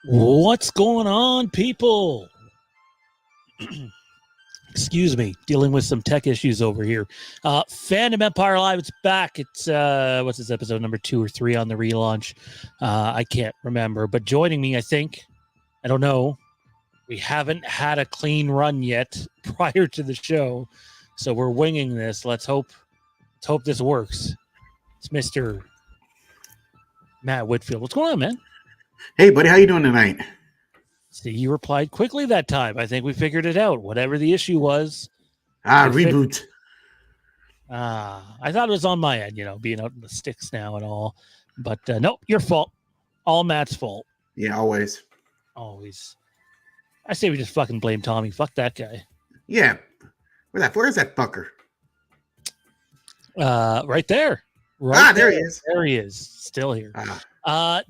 What's going on, people? Excuse me, dealing with some tech issues over here. Fandom Empire Live, it's back. It's, what's this, episode number 2 or 3 on the relaunch? I can't remember, but joining me, I think, I don't know, we haven't had a clean run yet prior to the show, so we're winging this. Let's hope this works. It's Mr. Matt Whitfield. What's going on, man? Hey, buddy, how you doing tonight? See, you replied quickly that time. I think we figured it out. Whatever the issue was. Reboot. I thought it was on my end, being out in the sticks now and all. But nope, your fault. All Matt's fault. Yeah, always. Always. I say we just fucking blame Tommy. Fuck that guy. Yeah. Where's that fucker? Right there. Right there he is. There he is. Still here.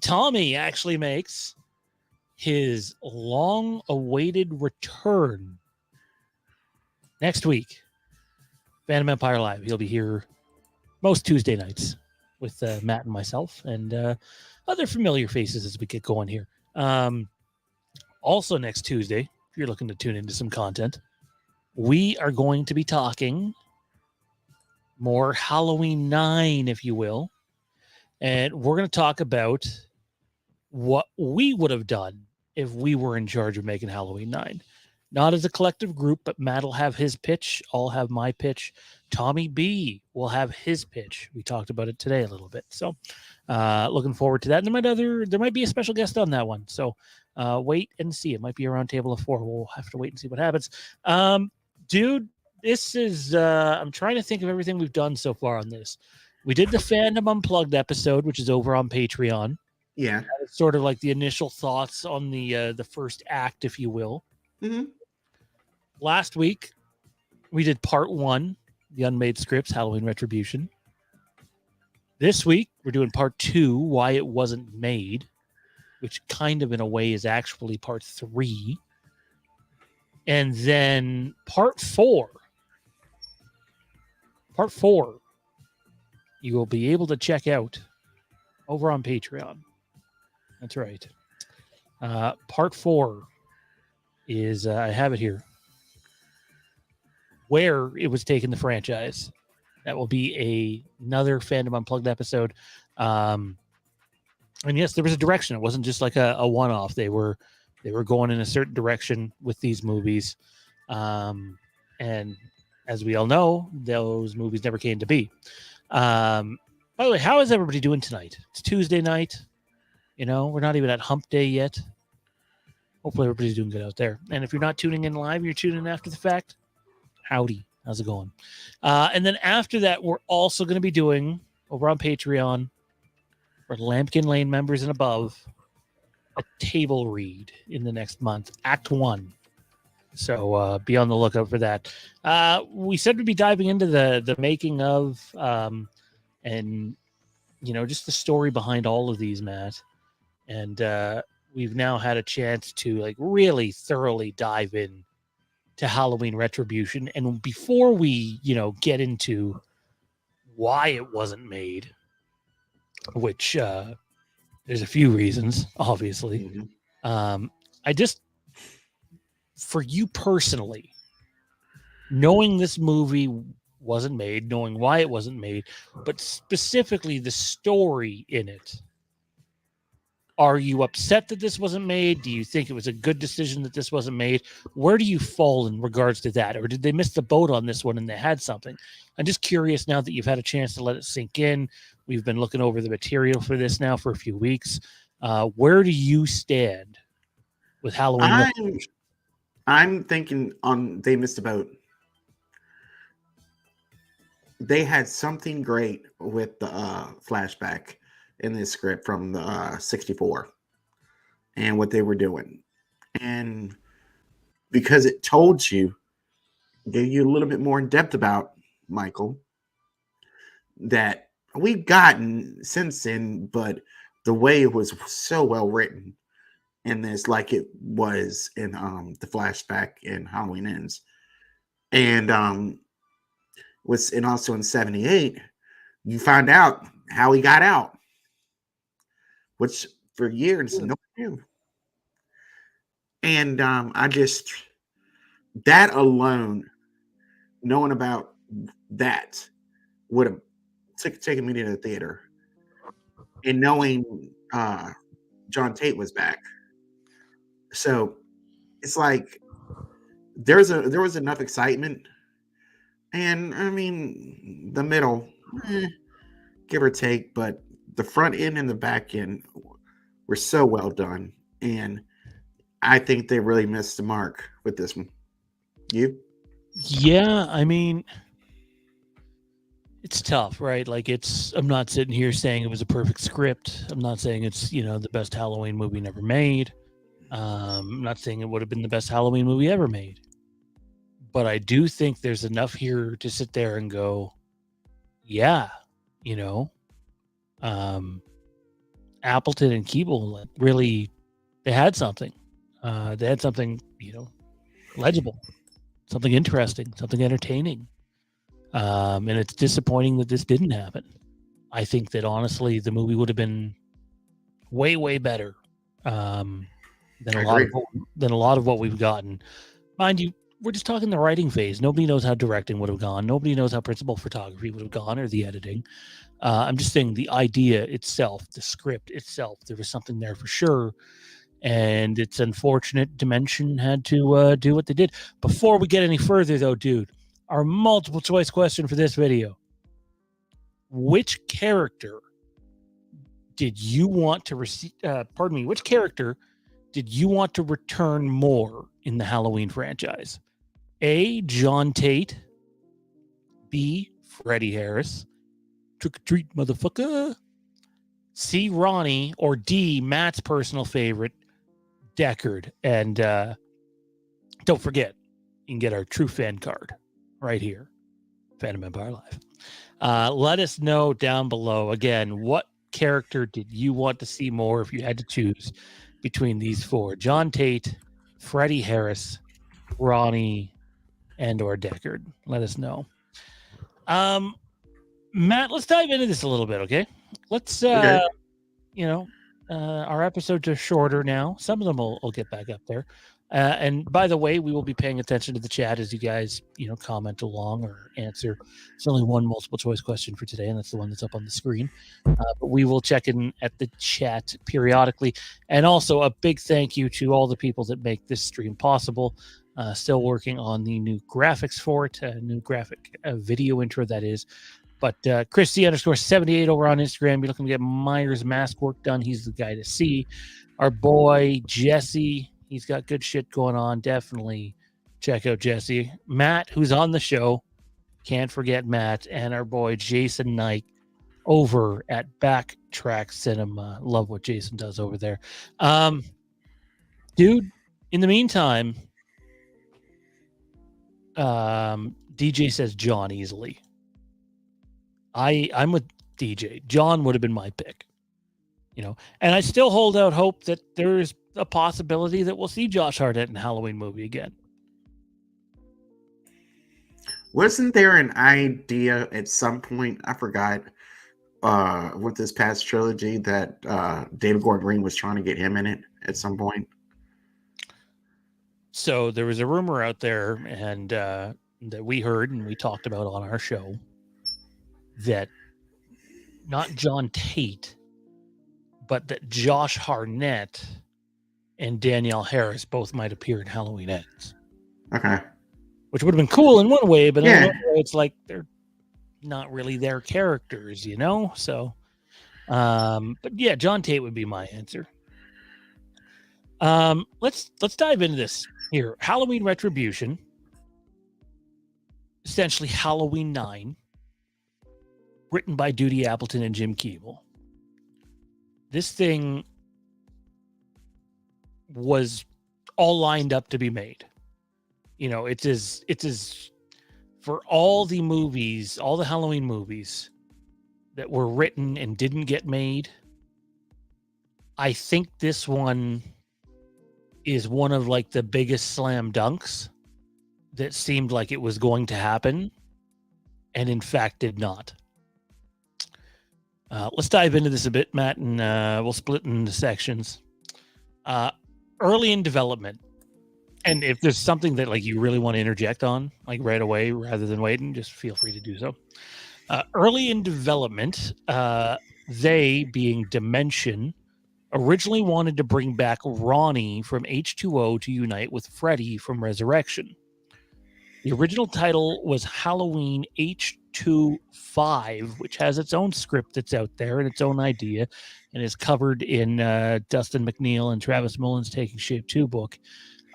Tommy actually makes his long-awaited return next week. Fandom Empire Live. He'll be here most Tuesday nights with Matt and myself and other familiar faces as we get going here. Also next Tuesday, if you're looking to tune into some content, we are going to be talking more Halloween 9, if you will. And we're going to talk about what we would have done if we were in charge of making Halloween 9. Not as a collective group, but Matt will have his pitch. I'll have my pitch. Tommy B will have his pitch. We talked about it today a little bit. So looking forward to that. And there might be a special guest on that one. So wait and see. It might be a round table of 4. We'll have to wait and see what happens. Dude, this is, I'm trying to think of everything we've done so far on this. We did the Fandom Unplugged episode, which is over on Patreon. Yeah. It's sort of like the initial thoughts on the first act, if you will. Mm-hmm. Last week, we did part 1, the unmade scripts, Halloween Retribution. This week, we're doing part 2, Why It Wasn't Made, which kind of in a way is actually part 3. And then part 4. Part 4. You will be able to check out over on Patreon. That's right. Part 4 is, I have it here, where it was taking the franchise. That will be another Fandom Unplugged episode. And yes, there was a direction. It wasn't just like a one-off. They were going in a certain direction with these movies. And as we all know, those movies never came to be. By the way, how is everybody doing tonight? It's Tuesday night. We're not even at hump day yet. Hopefully everybody's doing good out there. And if you're not tuning in live, you're tuning in after the fact. Howdy. How's it going? And then after that, we're also going to be doing over on Patreon for Lampkin Lane members and above a table read in the next month, Act 1. So be on the lookout for that. We said we'd be diving into the making of and just the story behind all of these, Matt. And we've now had a chance to really thoroughly dive in to Halloween Retribution. And before we, get into why it wasn't made, which there's a few reasons, obviously. I just, for you personally, knowing this movie wasn't made, knowing why it wasn't made, but specifically the story in it, are you upset that this wasn't made? Do you think it was a good decision that this wasn't made? Where do you fall in regards to that? Or did they miss the boat on this one and they had something? I'm just curious now that you've had a chance to let it sink in. We've been looking over the material for this now for a few weeks. Where do you stand with Halloween? I'm thinking they missed the boat. They had something great with the flashback in this script from the 64 and what they were doing. And because it told you, gave you a little bit more in depth about Michael that we've gotten since then, but the way it was so well written in this, like it was in the flashback in Halloween Ends. And also in 78, you found out how he got out, which for years no one knew. And that alone, knowing about that, would have taken me to the theater. And knowing John Tate was back, so it's like there was enough excitement. And I mean, the middle, give or take, but the front end and the back end were so well done. And I think they really missed the mark with this one. You? Yeah, I mean, it's tough, right? I'm not sitting here saying it was a perfect script. I'm not saying it's, the best Halloween movie never made. I'm not saying it would have been the best Halloween movie ever made. But I do think there's enough here to sit there and go, yeah, Appleton and Keeble really, they had something. They had something, legible, something interesting, something entertaining. And it's disappointing that this didn't happen. I think that honestly, the movie would have been way, way better than a lot of what we've gotten. Mind you, we're just talking the writing phase. Nobody knows how directing would have gone. Nobody knows how principal photography would have gone or the editing. I'm just saying the idea itself, the script itself, there was something there for sure. And it's unfortunate Dimension had to do what they did. Before we get any further, though, dude, our multiple choice question for this video. Which character did you want to receive? Which character did you want to return more in the Halloween franchise? A, John Tate. B, Freddy Harris. Trick or treat, motherfucker. C, Ronnie. Or D, Matt's personal favorite, Deckard. And don't forget, you can get our true fan card right here. Fandom Empire Live. Let us know down below. Again, what character did you want to see more if you had to choose between these four? John Tate, Freddy Harris, Ronnie, and or Deckard. Let us know. Matt, let's dive into this a little bit, okay? Let's Okay. Our episodes are shorter now. Some of them will get back up there. And by the way, we will be paying attention to the chat as you guys, comment along or answer. It's only one multiple choice question for today, and that's the one that's up on the screen. But we will check in at the chat periodically. And also a big thank you to all the people that make this stream possible. Still working on the new graphics for it, a new graphic video intro, that is. But Christy_78 over on Instagram, you're looking to get Myers mask work done. He's the guy to see. Our boy, Jesse, he's got good shit going on. Definitely check out Jesse. Matt, who's on the show. Can't forget Matt. And our boy, Jason Knight, over at Backtrack Cinema. Love what Jason does over there. Dude, in the meantime, DJ says John easily. I'm with DJ. John would have been my pick. And I still hold out hope that there's a possibility that we'll see Josh Harnett in a Halloween movie again. Wasn't there an idea at some point, I forgot, with this past trilogy that David Gordon Green was trying to get him in it at some point? So there was a rumor out there, and that we heard and we talked about on our show, that not John Tate, but that Josh Harnett and Danielle Harris both might appear in Halloween Ends. Okay. Which would have been cool in one way, but in another way, it's like they're not really their characters, So, but yeah, John Tate would be my answer. Let's dive into this here. Halloween Retribution, essentially Halloween 9, written by Judy Appleton and Jim Keeble. This thing was all lined up to be made. It is for all the movies, all the Halloween movies that were written and didn't get made. I think this one is one of like the biggest slam dunks that seemed like it was going to happen and in fact did not. Let's dive into this a bit, Matt, and we'll split into sections. Early in development, and if there's something that like you really want to interject on, like right away rather than waiting, just feel free to do so. Early in development, they, being Dimension, originally wanted to bring back Ronnie from H2O to unite with Freddy from Resurrection. The original title was Halloween H2-5, which has its own script that's out there and its own idea, and is covered in Dustin McNeil and Travis Mullen's Taking Shape 2 book.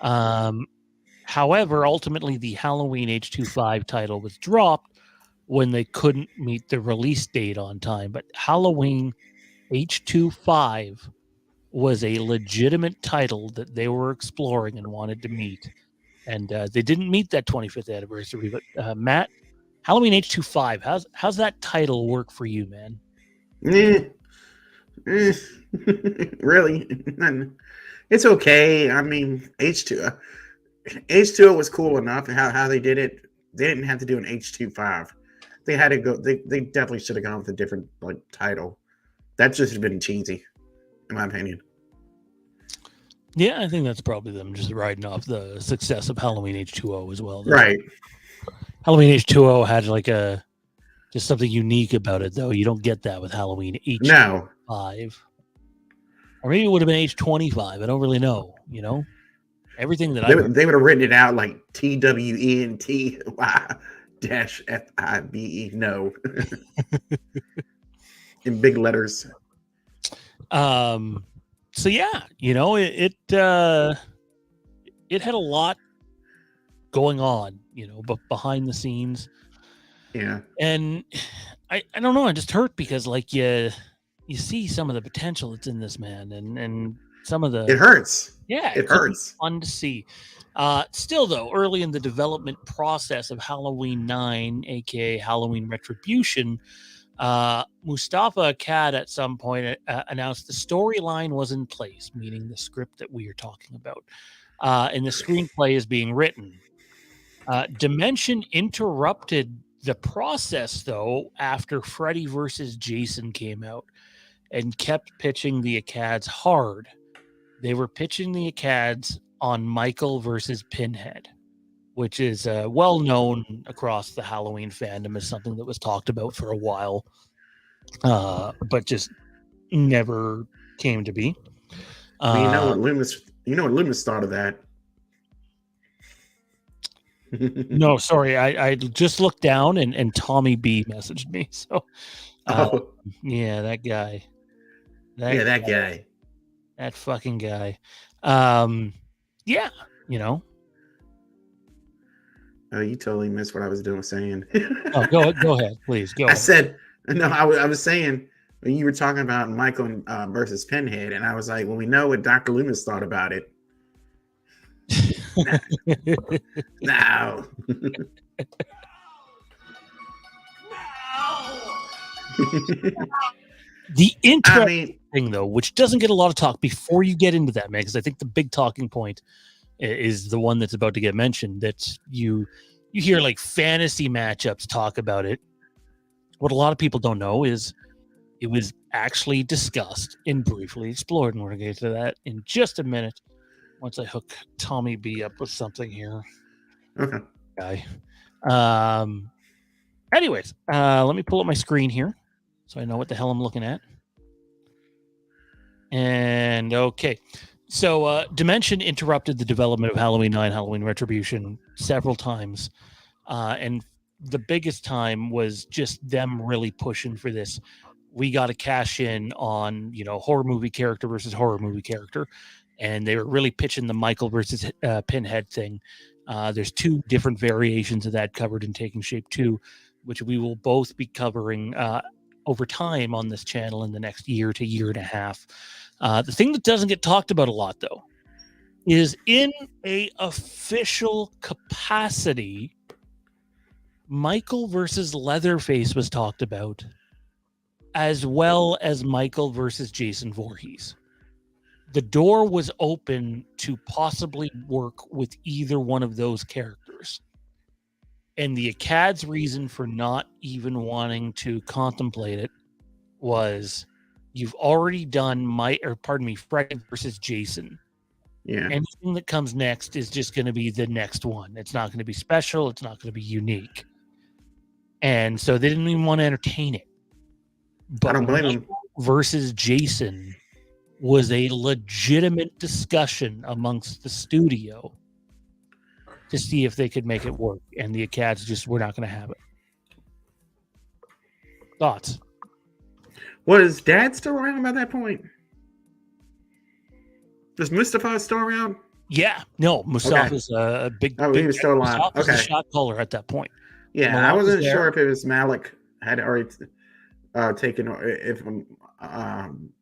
However, ultimately, the Halloween H2-5 title was dropped when they couldn't meet the release date on time. But Halloween H2-5 was a legitimate title that they were exploring and wanted to meet. And they didn't meet that 25th anniversary. But Matt, Halloween H2-5, how's that title work for you, man? Really? It's okay. I mean, H2O was cool enough. How they did it, they didn't have to do an H2-5. They had to go. They definitely should have gone with a different title. That just has been cheesy, in my opinion. Yeah, I think that's probably them just riding off the success of Halloween H2O as well. Right. Halloween H2O had just something unique about it, though. You don't get that with Halloween H5. No. Or maybe it would have been H25. I don't really know, Everything that they would have written it out like TWENTY-FIBE. No. In big letters. So yeah, it had a lot going on, but behind the scenes. Yeah. And I don't know, I just hurt because like you see some of the potential that's in this man and some of the it hurts. Yeah, it hurts. Fun to see. Still though, early in the development process of Halloween 9, aka Halloween Retribution, Mustafa Akkad at some point announced the storyline was in place, meaning the script that we are talking about, and the screenplay is being written. Dimension interrupted the process, though, after Freddy vs. Jason came out and kept pitching the Akkads hard. They were pitching the Akkads on Michael versus Pinhead, which is well known across the Halloween fandom as something that was talked about for a while, but just never came to be. You know what Loomis thought of that? No, sorry, I just looked down and Tommy B messaged me. So, yeah, that guy. That guy. That fucking guy. Yeah, Oh, you totally missed what I was saying. Oh, go ahead, please. Go. I said No, I was saying when you were talking about Michael versus Pinhead, and I was like, well, we know what Dr. Loomis thought about it. No. The interesting thing, though, which doesn't get a lot of talk before you get into that, man, because I think the big talking point is the one that's about to get mentioned, that you hear like fantasy matchups talk about it. What a lot of people don't know is it was actually discussed and briefly explored, and we're going to get to that in just a minute once I hook Tommy B up with something here. Okay. Guy. Anyways, let me pull up my screen here so I know what the hell I'm looking at. And okay. So Dimension interrupted the development of Halloween 9, Halloween Retribution several times. And the biggest time was just them really pushing for this. We got to cash in on, horror movie character versus horror movie character. And they were really pitching the Michael versus Pinhead thing. There's two different variations of that covered in Taking Shape 2, which we will both be covering over time on this channel in the next year to year and a half. The thing that doesn't get talked about a lot, though, is in a official capacity, Michael versus Leatherface was talked about, as well as Michael versus Jason Voorhees. The door was open to possibly work with either one of those characters. And the Acad's reason for not even wanting to contemplate it was, you've already done Freddy versus Jason. Yeah. Anything that comes next is just going to be the next one. It's not going to be special. It's not going to be unique. And so they didn't even want to entertain it. But I don't blame them. Versus Jason was a legitimate discussion amongst the studio to see if they could make it work. And the Acads just were not going to have it. Thoughts? Was Dad still around by that point? Was Mustafa still around? Yeah. No, Mustafa's a big... Oh, he was still alive. Mustafa's a shot caller at that point. Yeah, I wasn't sure if it was Malik had already taken, or if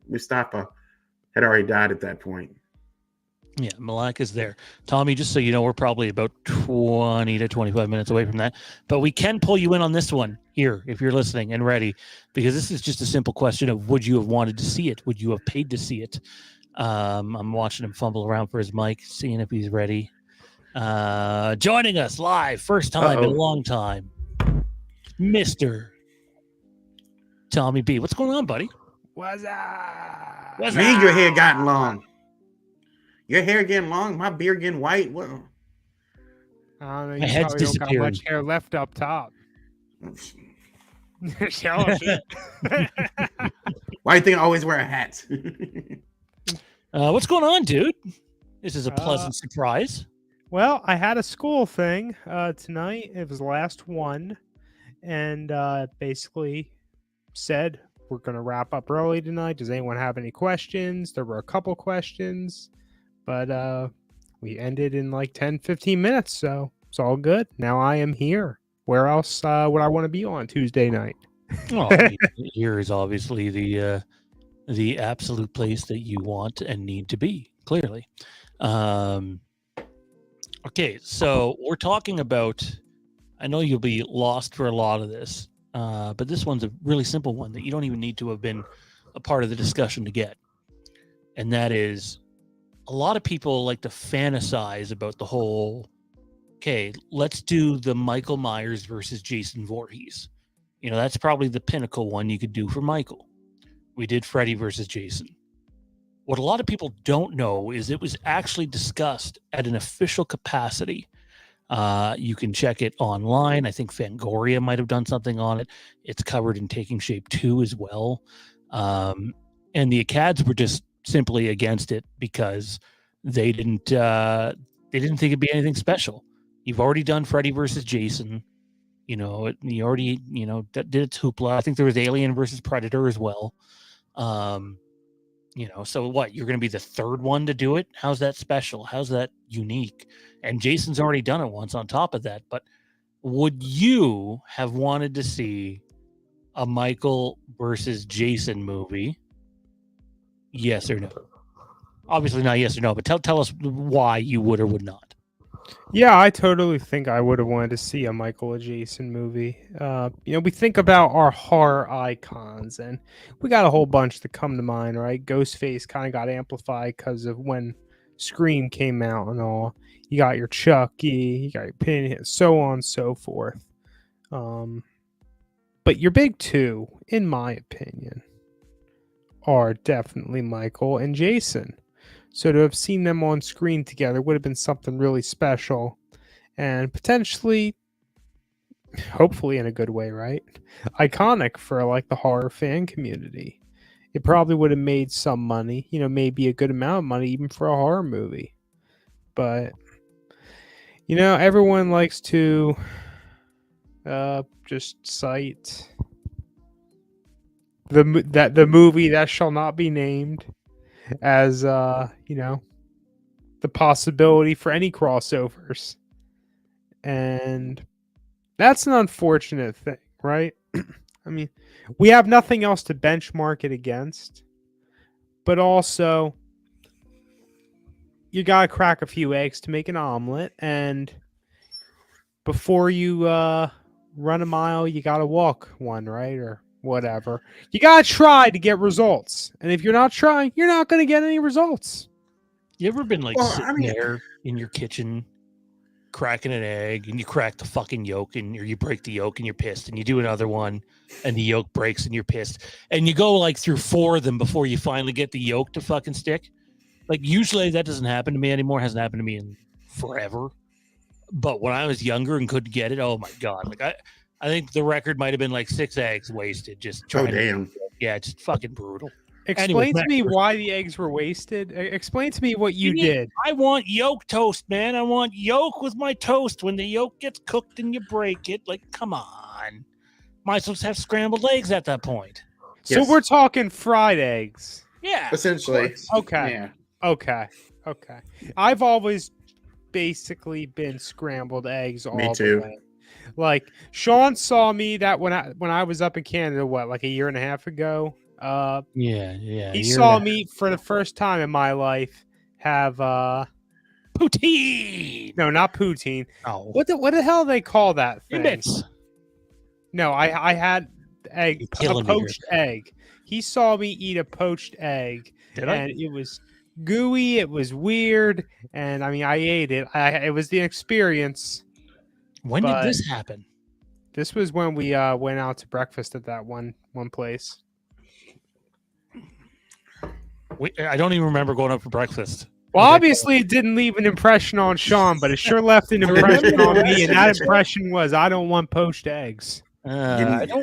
Mustafa had already died at that point. Yeah, Malik is there. Tommy, just so you know, we're probably about 20 to 25 minutes away from that. But we can pull you in on this one here, if you're listening and ready, because this is just a simple question of, would you have wanted to see it? Would you have paid to see it? I'm watching him fumble around for his mic, seeing if he's ready. Joining us live, first time in a long time, Mr. Tommy B. What's going on, buddy? What's up? Man, your hair gotten long. Your hair getting long, my beard getting white. What? I don't know. My You head's probably don't got disappearing. much hair left up top. Why do you think I always wear a hat? What's going on, dude? This is a pleasant surprise. Well, I had a school thing tonight. It was the last one. And basically said, we're going to wrap up early tonight. Does anyone have any questions? There were a couple questions. But we ended in like 10, 15 minutes. So it's all good. Now I am here. Where else would I want to be on Tuesday night? Well, here is obviously the absolute place that you want and need to be, clearly. Okay, so we're talking about, I know you'll be lost for a lot of this, but this one's a really simple one that you don't even need to have been a part of the discussion to get. And that is, a lot of people like to fantasize about the whole, okay, let's do the Michael Myers versus Jason Voorhees. That's probably the pinnacle one you could do for Michael. We did Freddy versus Jason. What a lot of people don't know is it was actually discussed at an official capacity. You can check it online. I think Fangoria might have done something on it. It's covered in Taking Shape 2 as well. And the Acads were just simply against it because they didn't think it'd be anything special. You've already done Freddy versus Jason. You already, did its hoopla. I think there was Alien versus Predator as well. So what? You're going to be the third one to do it? How's that special? How's that unique? And Jason's already done it once on top of that. But would you have wanted to see a Michael versus Jason movie? Yes or no? Obviously not yes or no, but tell us why you would or would not. Yeah, I totally think I would have wanted to see a Michael or Jason movie. We think about our horror icons, and we got a whole bunch that come to mind, right? Ghostface kind of got amplified because of when Scream came out and all. You got your Chucky, you got your Pinhead, so on and so forth. But your big two, in my opinion, are definitely Michael and Jason. So to have seen them on screen together would have been something really special and potentially, hopefully in a good way, right? Iconic for like the horror fan community. It probably would have made some money, maybe a good amount of money even for a horror movie. But, everyone likes to just cite the movie that shall not be named as the possibility for any crossovers, and that's an unfortunate thing, right? I mean, we have nothing else to benchmark it against, but also you gotta crack a few eggs to make an omelet, and before you run a mile you gotta walk one, right? Or whatever. You gotta try to get results, and if you're not trying, you're not gonna get any results. You ever been sitting there in your kitchen cracking an egg, and you crack the fucking yolk, and or you break the yolk and you're pissed, and you do another one and the yolk breaks and you're pissed, and you go through 4 of them before you finally get the yolk to fucking stick? Usually that doesn't happen to me anymore. It hasn't happened to me in forever. But when I was younger and couldn't get it, oh my God. I think the record might have been 6 eggs wasted just trying yeah, just fucking brutal. Explain to me why the eggs were wasted. Explain to me what you did. I want yolk toast, man. I want yolk with my toast. When the yolk gets cooked and you break it, come on. Might as well have scrambled eggs at that point. So we're talking fried eggs. Yeah. Essentially. Okay. Yeah. Okay. I've always basically been scrambled eggs all the way. Sean saw me that when I was up in Canada, a year and a half ago. He saw me for the first time in my life have poutine. No, not poutine. Oh, what the hell do they call that thing? Bits. No, I had a poached egg. He saw me eat a poached egg, and it was gooey. It was weird, and I ate it. It was the experience. When did this happen? This was when we went out to breakfast at that one place. I don't even remember going up for breakfast. Well, obviously it didn't leave an impression on Sean, but it sure left an impression on me, and that impression was I don't want poached eggs.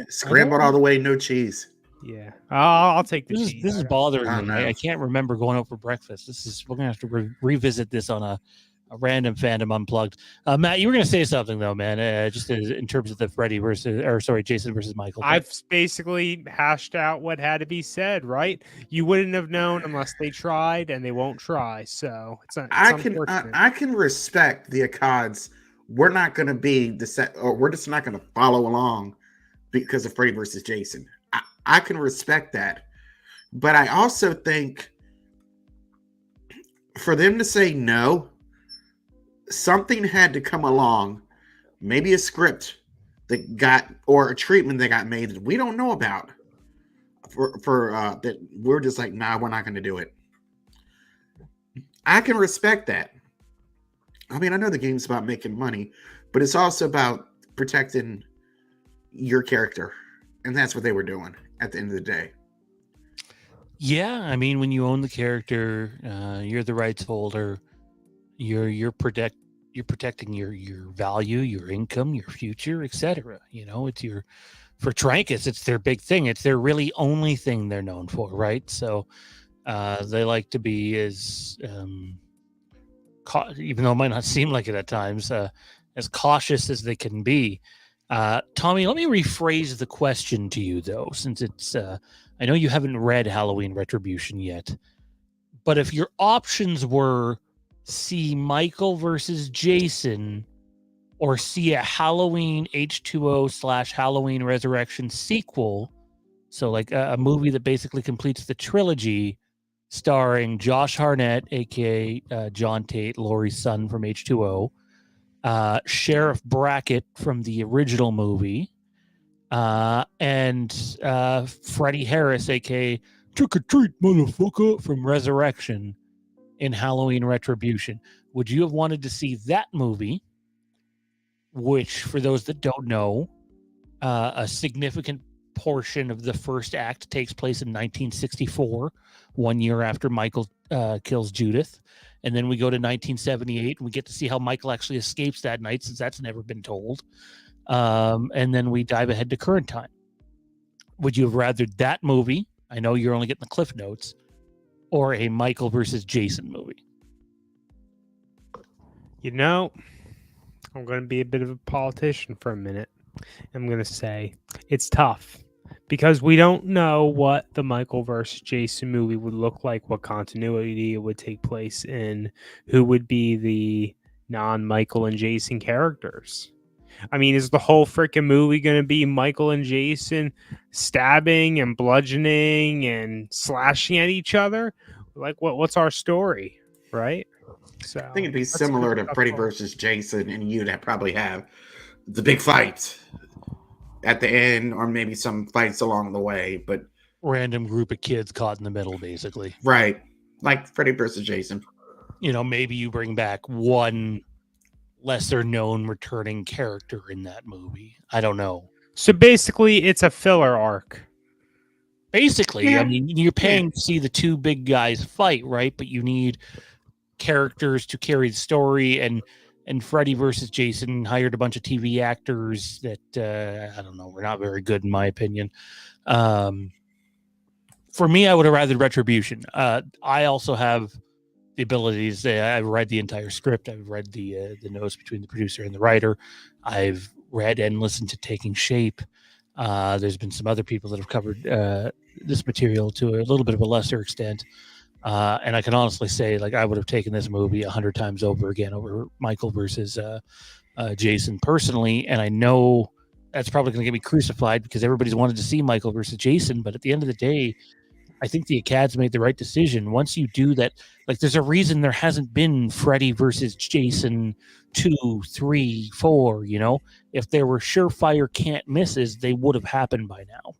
Scrambled all the way, no cheese. Yeah, I'll take the cheese. This is bothering me. I can't remember going out for breakfast. We're gonna have to revisit this on a random Fandom Unplugged. Matt, you were going to say something though, man. Just in terms of the Jason versus Michael. I've basically hashed out what had to be said, right? You wouldn't have known unless they tried, and they won't try. So I can respect the Accods. We're not going to be we're just not going to follow along because of Freddy versus Jason. I can respect that, but I also think for them to say no, something had to come along, maybe a script or a treatment that got made that we don't know about for that we're just nah, we're not going to do it. I can respect that. I know the game's about making money, but it's also about protecting your character, and that's what they were doing at the end of the day. Yeah, when you own the character, you're the rights holder. You're protecting your value, your income, your future, etc. It's for Trancas, it's their big thing. It's their really only thing they're known for, right? So they like to be as even though it might not seem like it at times, as cautious as they can be. Tommy, let me rephrase the question to you though, since it's I know you haven't read Halloween Retribution yet, but if your options were see Michael versus Jason or see a Halloween H2O / Halloween Resurrection sequel. So like a movie that basically completes the trilogy, starring Josh Harnett, aka John Tate, Laurie's son from H2O, Sheriff Brackett from the original movie, and Freddie Harris, aka Trick or Treat, motherfucker, from Resurrection in Halloween Retribution. Would you have wanted to see that movie, which, for those that don't know, a significant portion of the first act takes place in 1964, 1 year after Michael kills Judith. And then we go to 1978 and we get to see how Michael actually escapes that night, since that's never been told. And then we dive ahead to current time. Would you have rather that movie? I know you're only getting the cliff notes, or a Michael versus Jason movie? You know, I'm going to be a bit of a politician for a minute. I'm going to say it's tough because we don't know what the Michael versus Jason movie would look like, what continuity it would take place in, who would be the non-Michael and Jason characters. I mean, is the whole freaking movie going to be Michael and Jason stabbing and bludgeoning and slashing at each other? Like, what's our story, right? So I think it'd be similar to Freddy versus Jason, and you'd probably have the big fight at the end, or maybe some fights along the way, but random group of kids caught in the middle, basically. Right. Like Freddy versus Jason. You know, maybe you bring back one lesser known returning character in that movie. I don't know. So basically, it's a filler arc. Basically, yeah. I mean, you're paying to see the two big guys fight, right? But you need characters to carry the story, and Freddy versus Jason hired a bunch of TV actors that I don't know, were not very good in my opinion. For me, I would have rather Retribution. I also have the ability to say I've read the entire script. I've read the notes between the producer and the writer. I've read and listened to Taking Shape. There's been some other people that have covered this material to a little bit of a lesser extent. And I can honestly say, like, I would have taken this movie 100 times over again over Michael versus Jason personally. And I know that's probably going to get me crucified because everybody's wanted to see Michael versus Jason. But at the end of the day, I think the Acad's made the right decision. Once you do that, like, there's a reason there hasn't been Freddy versus Jason 2, 3, 4, you know? If there were surefire can't misses, they would have happened by now.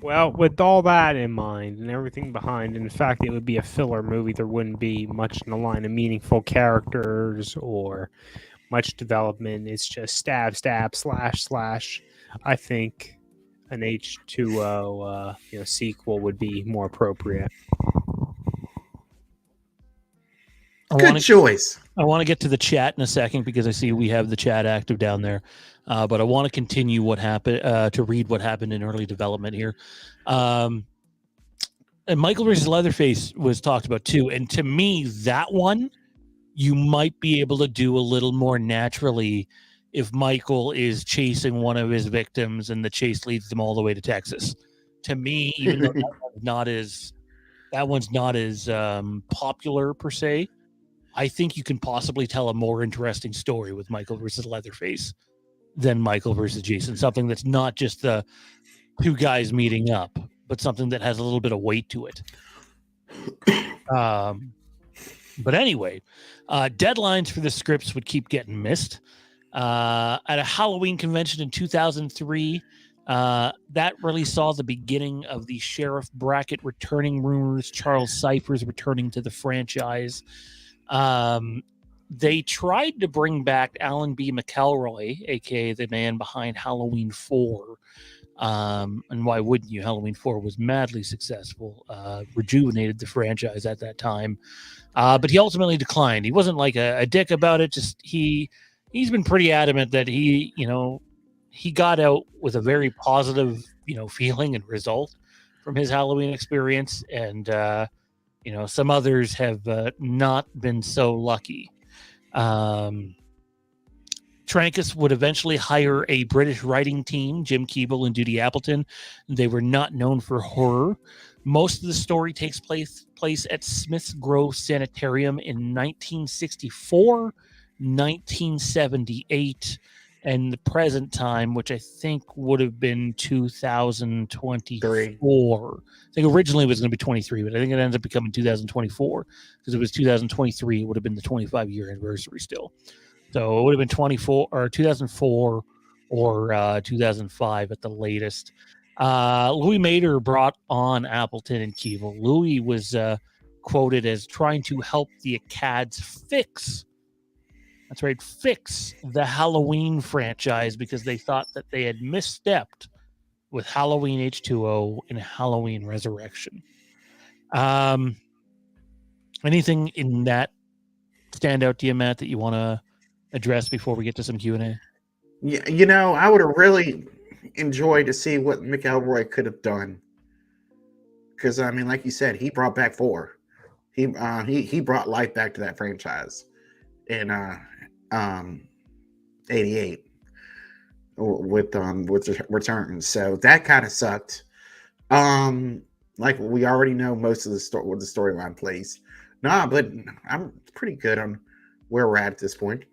Well, with all that in mind and everything behind, and the fact that it would be a filler movie, there wouldn't be much in the line of meaningful characters or much development. It's just stab, slash. I think an H2O sequel would be more appropriate. Good choice. I want to get to the chat in a second because I see we have the chat active down there. But I want to continue what happened, to read what happened in early development here. And Michael versus Leatherface was talked about too. And to me, that one, you might be able to do a little more naturally if Michael is chasing one of his victims and the chase leads them all the way to Texas. To me, even though that one's not as popular per se, I think you can possibly tell a more interesting story with Michael versus Leatherface than Michael versus Jason. Something that's not just the two guys meeting up, but something that has a little bit of weight to it. But anyway, deadlines for the scripts would keep getting missed. At a Halloween convention in 2003, that really saw the beginning of the Sheriff Brackett returning rumors, Charles Cyphers returning to the franchise. They tried to bring back Alan B. McElroy, aka the man behind Halloween 4. And why wouldn't you? Halloween 4 was madly successful, rejuvenated the franchise at that time. But he ultimately declined. He wasn't like a dick about it. Just he's been pretty adamant that he got out with a very positive, feeling and result from his Halloween experience. And, some others have not been so lucky. Trancas would eventually hire a British writing team, Jim Keeble and Judy Appleton. They were not known for horror. Most of the story takes place at Smith's Grove Sanitarium in 1964. 1978, and the present time, which I think would have been 2024. I think originally it was going to be 23, but I think it ends up becoming 2024 because it was 2023. It would have been the 25-year anniversary still. So it would have been 24 or 2004 or 2005 at the latest. Louis Mader brought on Appleton and Keeble. Louis was quoted as trying to help the Acads fix the Halloween franchise because they thought that they had misstepped with Halloween H2O and Halloween Resurrection. Anything in that stand out to you, Matt, that you want to address before we get to some Q&A? Yeah, I would have really enjoyed to see what McElroy could have done. Because, I mean, like you said, he brought back 4. He brought life back to that franchise in 88 with returns. So that kind of sucked. Like we already know most of the story, what the storyline plays. Nah, but I'm pretty good on where we're at this point.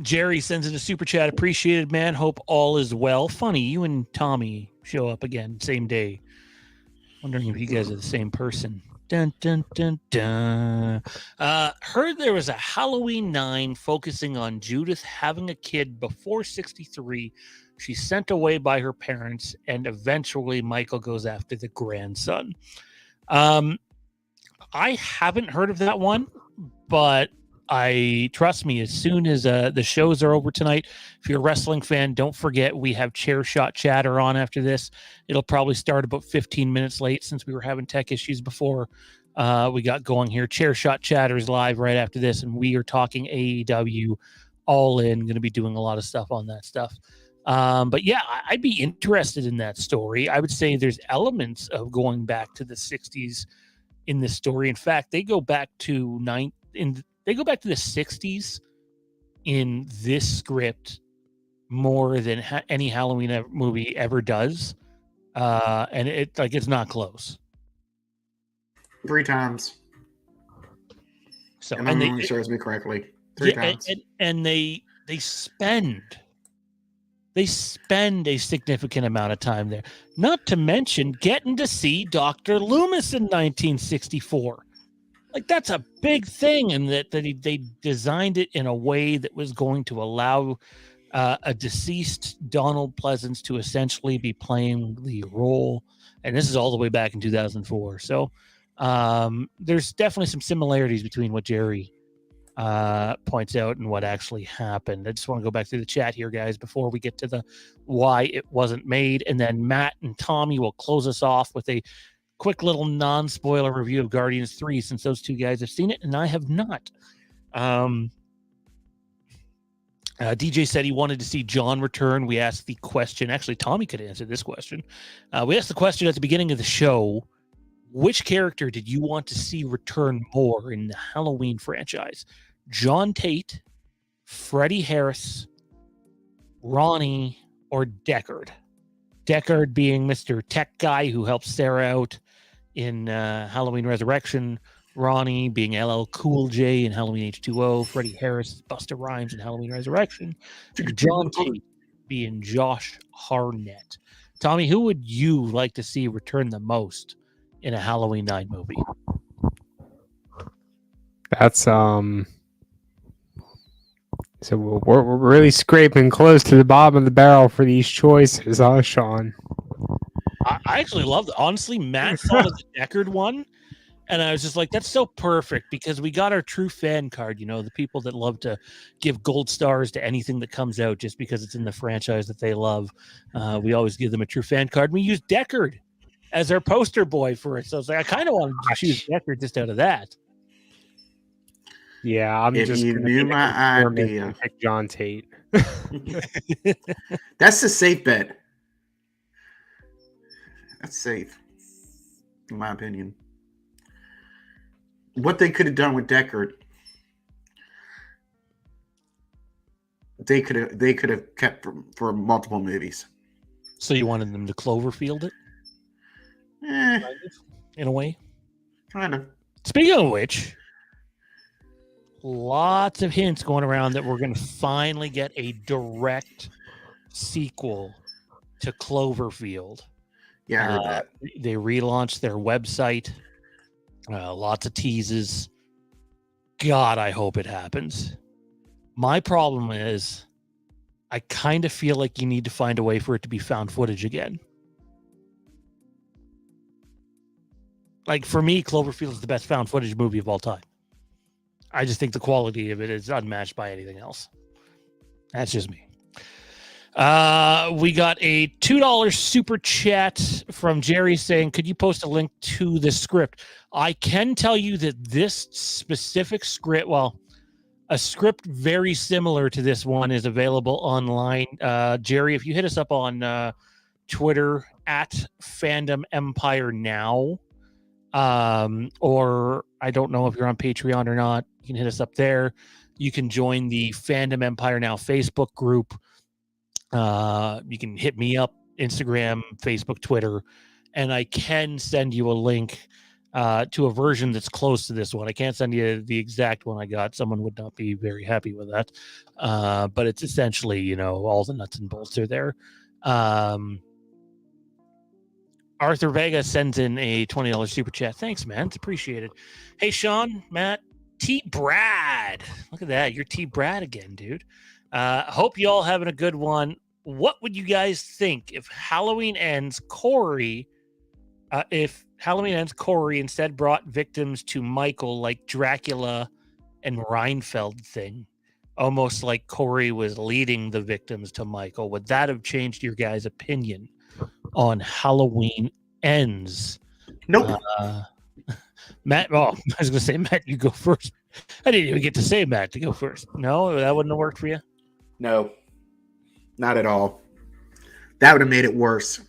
Jerry sends in a super chat. Appreciated, man. Hope all is well. Funny, you and Tommy show up again same day. Wondering if you guys are the same person. Dun, dun, dun, dun. Heard there was a Halloween 9 focusing on Judith having a kid before 63. She's sent away by her parents, and eventually Michael goes after the grandson. I haven't heard of that one, but trust me, as soon as the shows are over tonight, if you're a wrestling fan, don't forget we have Chair Shot Chatter on after this. It'll probably start about 15 minutes late since we were having tech issues before we got going here. Chair Shot Chatter is live right after this, and we are talking AEW all in. Going to be doing a lot of stuff on that stuff. But yeah, I'd be interested in that story. I would say there's elements of going back to the 60s in this story. In fact, they go back to the 60s in this script more than any Halloween movie ever does. And it's not close. 3 times. So, and memory serves me correctly. 3 times. And they spend a significant amount of time there. Not to mention getting to see Dr. Loomis in 1964. Like, that's a big thing, and that they designed it in a way that was going to allow a deceased Donald Pleasance to essentially be playing the role. And this is all the way back in 2004. So there's definitely some similarities between what Jerry points out and what actually happened. I just want to go back through the chat here, guys, before we get to the why it wasn't made. And then Matt and Tommy will close us off with a quick little non-spoiler review of Guardians 3, since those two guys have seen it and I have not. DJ said he wanted to see John return. We asked the question. Actually, Tommy could answer this question. We asked the question at the beginning of the show: which character did you want to see return more in the Halloween franchise? John Tate, Freddie Harris, Ronnie, or Deckard? Deckard being Mr. Tech Guy who helps Sarah out in Halloween Resurrection, Ronnie being LL Cool J in Halloween H2O, Freddie Harris, Busta Rhymes in Halloween Resurrection, and John Tate being Josh Harnett. Tommy, who would you like to see return the most in a Halloween 9 movie? That's so we're really scraping close to the bottom of the barrel for these choices, huh, Sean? I actually loved it. Honestly, Matt thought of the Deckard one, and I was just like, that's so perfect, because we got our true fan card, the people that love to give gold stars to anything that comes out just because it's in the franchise that they love. We always give them a true fan card. We use Deckard as our poster boy for it. So I was like, I kind of wanted to choose Deckard just out of that. Yeah, I'm if just you gonna knew my idea, pick John Tate. That's the safe bet. That's safe, in my opinion. What they could have done with Deckard, they could have kept for multiple movies. So you wanted them to Cloverfield it? In a way. Kind of. Speaking of which, lots of hints going around that we're going to finally get a direct sequel to Cloverfield. Yeah, I heard that. They relaunched their website. Lots of teases. God, I hope it happens. My problem is I kind of feel like you need to find a way for it to be found footage again. Like, for me, Cloverfield is the best found footage movie of all time. I just think the quality of it is unmatched by anything else. That's just me. We got a $2 super chat from Jerry saying, could you post a link to the script? I can tell you that this specific script, well, a script very similar to this one is available online. Jerry, if you hit us up on Twitter at Fandom Empire now, or I don't know if you're on Patreon or not, you can hit us up there. You can join the Fandom Empire Now Facebook group. You can hit me up, Instagram, Facebook, Twitter, and I can send you a link to a version that's close to this one. I can't send you the exact one I got. Someone would not be very happy with that. But it's essentially, you know, all the nuts and bolts are there. Arthur Vega sends in a $20 super chat. Thanks, man. It's appreciated. Hey, Sean, Matt, T. Brad. Look at that. You're T. Brad again, dude. Hope you all having a good one. What would you guys think if Halloween Ends Corey instead brought victims to Michael like Dracula and Reinfeld thing? Almost like Corey was leading the victims to Michael. Would that have changed your guys' opinion on Halloween Ends? Nope. Matt, I was going to say, Matt, you go first. I didn't even get to say Matt to go first. No, that wouldn't have worked for you? No, not at all. That would have made it worse.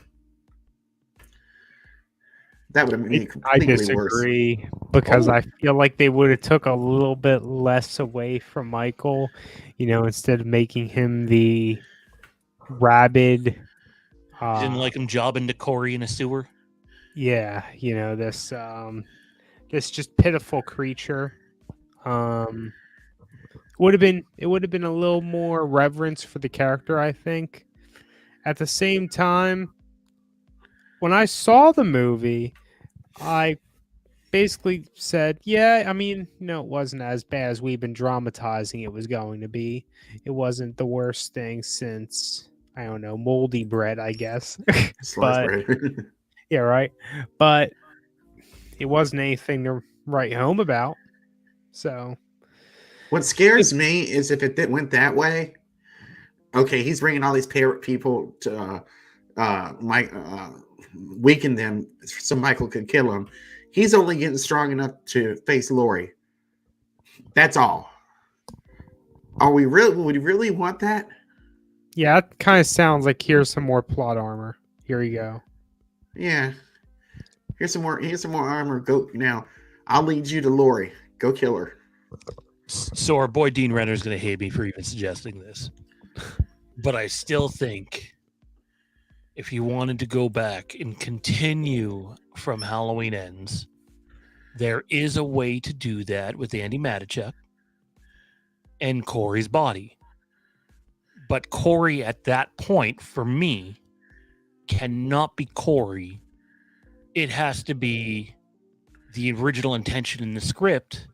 That would have made it completely worse. I disagree because I feel like they would have took a little bit less away from Michael, you know, instead of making him the rabid. Didn't like him jobbing to Corey in a sewer. Yeah, you know, this just pitiful creature. Would have been a little more reverence for the character, I think. At the same time, when I saw the movie, I basically said, yeah, I mean, no, it wasn't as bad as we've been dramatizing it was going to be. It wasn't the worst thing since, I don't know, moldy bread, I guess. But, yeah, right. But it wasn't anything to write home about. So what scares me is if it went that way. Okay, he's bringing all these people to weaken them so Michael could kill him. He's only getting strong enough to face Laurie. That's all. Would we really want that? Yeah, it kind of sounds like here's some more plot armor. Here you go. Yeah. Here's some more armor. Go now. I'll lead you to Laurie. Go kill her. So our boy Dean Renner is going to hate me for even suggesting this. But I still think if you wanted to go back and continue from Halloween Ends, there is a way to do that with Andy Matichuk and Corey's body. But Corey at that point, for me, cannot be Corey. It has to be the original intention in the script,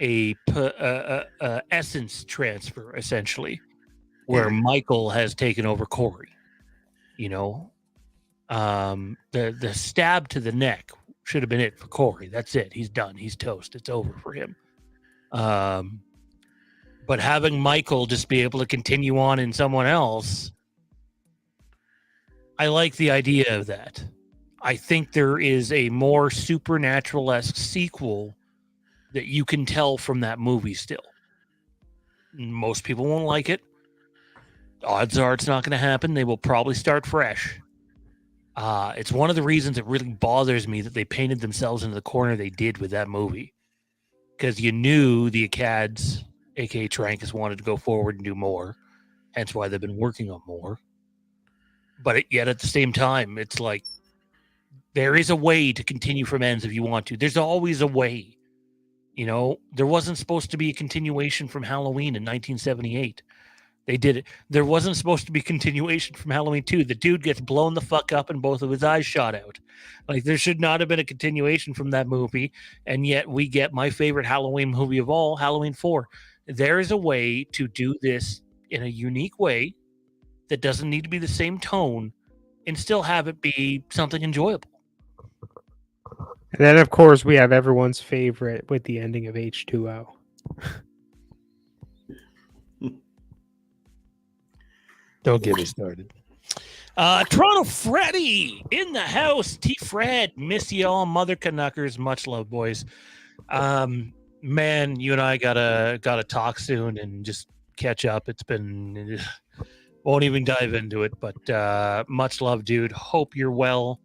a essence transfer, essentially, where Michael has taken over Corey. You know, the stab to the neck should have been it for Corey. That's it. He's done. He's toast. It's over for him. But having Michael just be able to continue on in someone else, I like the idea of that. I think there is a more supernatural-esque sequel that you can tell from that movie still. Most people won't like it. Odds are it's not going to happen. They will probably start fresh. It's one of the reasons it really bothers me that they painted themselves into the corner they did with that movie. Because you knew the Acads, a.k.a. Trancas, wanted to go forward and do more. Hence why they've been working on more. But yet at the same time, it's like, there is a way to continue from Ends if you want to. There's always a way. You know, there wasn't supposed to be a continuation from Halloween in 1978. They did it. There wasn't supposed to be continuation from Halloween 2. The dude gets blown the fuck up and both of his eyes shot out. Like, there should not have been a continuation from that movie. And yet we get my favorite Halloween movie of all, Halloween 4. There is a way to do this in a unique way that doesn't need to be the same tone and still have it be something enjoyable. And then, of course, we have everyone's favorite with the ending of H2O. Don't get me started. Toronto Freddy in the house. T Fred, miss you all, mother Canuckers. Much love, boys. Man, you and I gotta talk soon and just catch up. It's been won't even dive into it, but much love, dude. Hope you're well.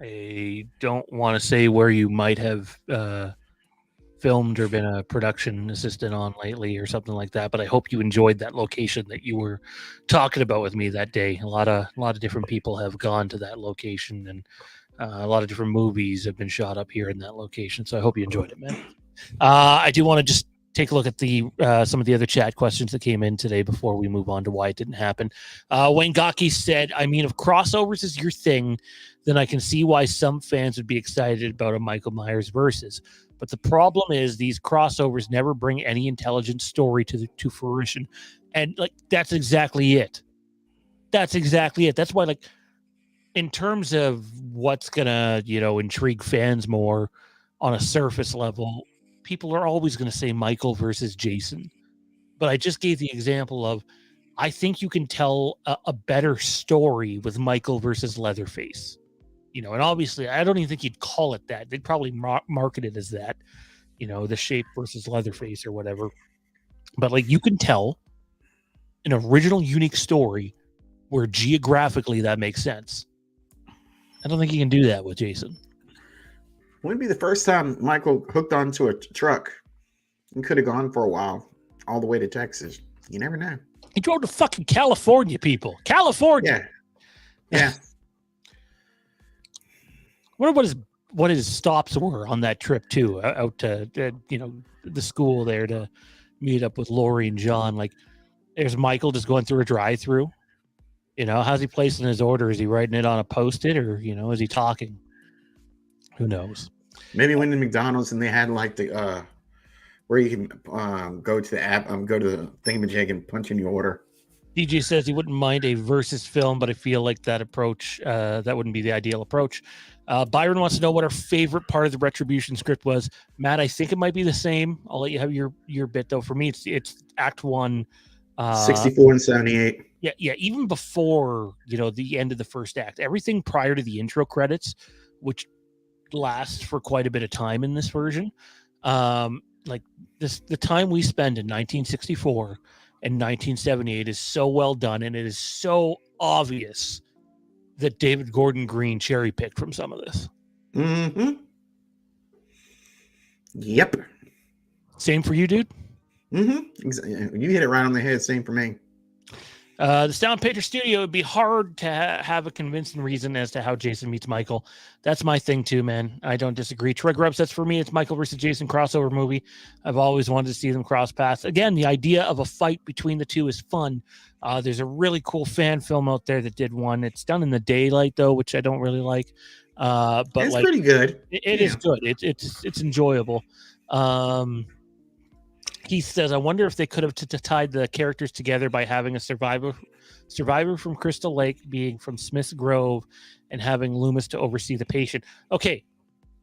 I don't want to say where you might have filmed or been a production assistant on lately or something like that, but I hope you enjoyed that location that you were talking about with me that day. A lot of different people have gone to that location, and a lot of different movies have been shot up here in that location. So I hope you enjoyed it, man. I do want to just take a look at the some of the other chat questions that came in today before we move on to why it didn't happen. Wayne Gaki said, I mean, if crossovers is your thing, then I can see why some fans would be excited about a Michael Myers versus. But the problem is these crossovers never bring any intelligent story to fruition. And like, that's exactly it. That's exactly it. That's why, like, in terms of what's gonna, intrigue fans more on a surface level, people are always going to say Michael versus Jason. But I just gave the example of, I think you can tell a better story with Michael versus Leatherface. And obviously, I don't even think you'd call it that. They'd probably market it as that, the Shape versus Leatherface or whatever. But like, you can tell an original, unique story where geographically that makes sense. I don't think you can do that with Jason. Wouldn't be the first time Michael hooked onto a truck and could have gone for a while, all the way to Texas. You never know. He drove to fucking California, people. California. Yeah. I wonder what his stops were on that trip too, out to the school there to meet up with Lori and John. Like, there's Michael just going through a drive-through. How's he placing his order? Is he writing it on a Post-it, or is he talking? Who knows? Maybe went to McDonald's and they had like the where you can go to the app, go to the thingamajig and punch in your order. DJ says he wouldn't mind a versus film, but I feel like that approach, that wouldn't be the ideal approach. Byron wants to know what our favorite part of the Retribution script was. Matt, I think it might be the same. I'll let you have your bit though. For me, it's Act 1, 64 and 78. Yeah. Even before the end of the first act, everything prior to the intro credits, which lasts for quite a bit of time in this version. Like the time we spend in 1964 and 1978 is so well done, and it is so obvious that David Gordon Green cherry picked from some of this. Mm-hmm. Yep. Same for you, dude? Mm-hmm. You hit it right on the head. Same for me. The Sound Pager Studio, would be hard to have a convincing reason as to how Jason meets Michael. That's my thing too, man. I don't disagree. Troy Grubb says, for me, it's Michael versus Jason crossover movie. I've always wanted to see them cross paths. Again, the idea of a fight between the two is fun. There's a really cool fan film out there that did one. It's done in the daylight though, which I don't really like. But it's pretty good. It is good. It's enjoyable. He says, I wonder if they could have tied the characters together by having a survivor from Crystal Lake being from Smith's Grove and having Loomis to oversee the patient. Okay,